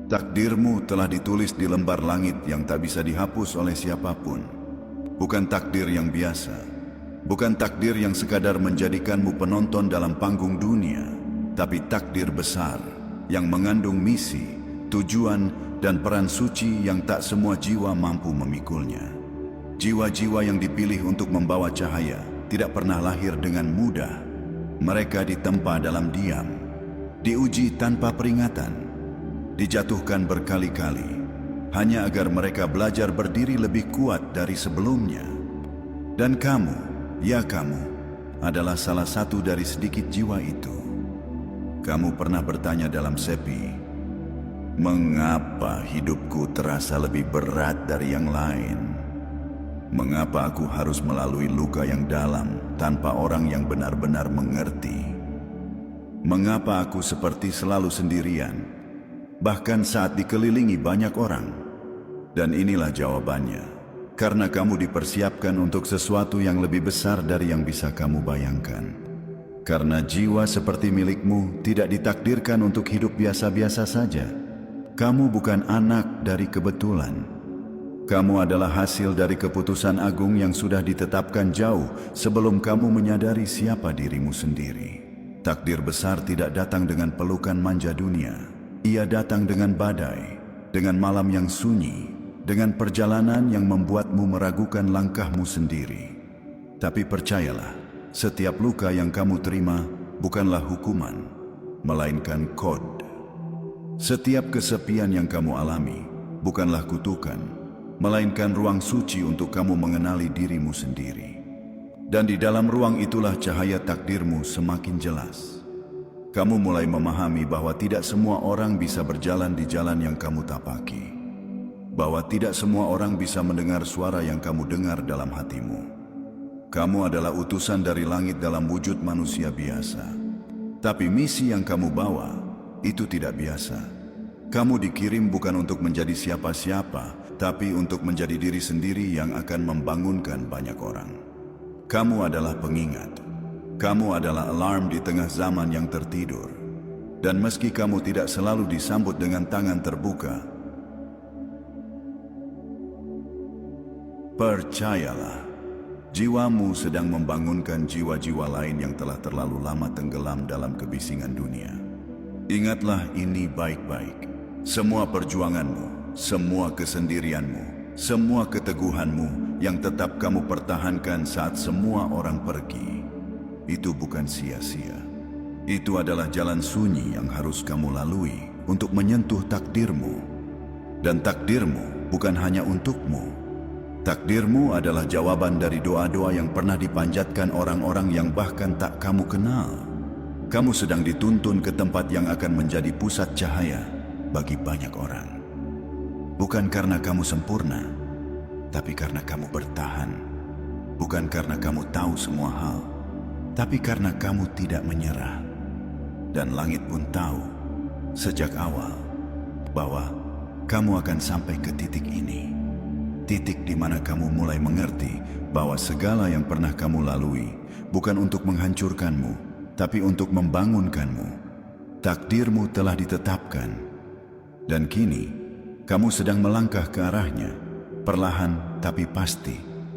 Takdirmu telah ditulis di lembar langit yang tak bisa dihapus oleh siapapun. Bukan takdir yang biasa, bukan takdir yang sekadar menjadikanmu penonton dalam panggung dunia, tapi takdir besar yang mengandung misi, tujuan, dan peran suci yang tak semua jiwa mampu memikulnya. Jiwa-jiwa yang dipilih untuk membawa cahaya tidak pernah lahir dengan mudah. Mereka ditempa dalam diam, diuji tanpa peringatan, dijatuhkan berkali-kali, hanya agar mereka belajar berdiri lebih kuat dari sebelumnya. Dan kamu, ya kamu, adalah salah satu dari sedikit jiwa itu. Kamu pernah bertanya dalam sepi, mengapa hidupku terasa lebih berat dari yang lain? Mengapa aku harus melalui luka yang dalam tanpa orang yang benar-benar mengerti? Mengapa aku seperti selalu sendirian, bahkan saat dikelilingi banyak orang? Dan inilah jawabannya. Karena kamu dipersiapkan untuk sesuatu yang lebih besar dari yang bisa kamu bayangkan. Karena jiwa seperti milikmu tidak ditakdirkan untuk hidup biasa-biasa saja. Kamu bukan anak dari kebetulan. Kamu adalah hasil dari keputusan agung yang sudah ditetapkan jauh sebelum kamu menyadari siapa dirimu sendiri. Takdir besar tidak datang dengan pelukan manja dunia. Ia datang dengan badai, dengan malam yang sunyi, dengan perjalanan yang membuatmu meragukan langkahmu sendiri. Tapi percayalah, setiap luka yang kamu terima bukanlah hukuman, melainkan kod. Setiap kesepian yang kamu alami bukanlah kutukan, melainkan ruang suci untuk kamu mengenali dirimu sendiri. Dan di dalam ruang itulah cahaya takdirmu semakin jelas. Kamu mulai memahami bahwa tidak semua orang bisa berjalan di jalan yang kamu tapaki. Bahwa tidak semua orang bisa mendengar suara yang kamu dengar dalam hatimu. Kamu adalah utusan dari langit dalam wujud manusia biasa. Tapi misi yang kamu bawa itu tidak biasa. Kamu dikirim bukan untuk menjadi siapa-siapa, tapi untuk menjadi diri sendiri yang akan membangunkan banyak orang. Kamu adalah pengingat. Kamu adalah alarm di tengah zaman yang tertidur. Dan meski kamu tidak selalu disambut dengan tangan terbuka, percayalah, jiwamu sedang membangunkan jiwa-jiwa lain yang telah terlalu lama tenggelam dalam kebisingan dunia. Ingatlah ini baik-baik. Semua perjuanganmu, semua kesendirianmu, semua keteguhanmu yang tetap kamu pertahankan saat semua orang pergi, itu bukan sia-sia. Itu adalah jalan sunyi yang harus kamu lalui untuk menyentuh takdirmu. Dan takdirmu bukan hanya untukmu. Takdirmu adalah jawaban dari doa-doa yang pernah dipanjatkan orang-orang yang bahkan tak kamu kenal. Kamu sedang dituntun ke tempat yang akan menjadi pusat cahaya bagi banyak orang. Bukan karena kamu sempurna, tapi karena kamu bertahan. Bukan karena kamu tahu semua hal, tapi karena kamu tidak menyerah. Dan langit pun tahu sejak awal bahwa kamu akan sampai ke titik ini. Titik di mana kamu mulai mengerti bahwa segala yang pernah kamu lalui bukan untuk menghancurkanmu, tapi untuk membangunkanmu. Takdirmu telah ditetapkan. Dan kini, kamu sedang melangkah ke arahnya, perlahan tapi pasti.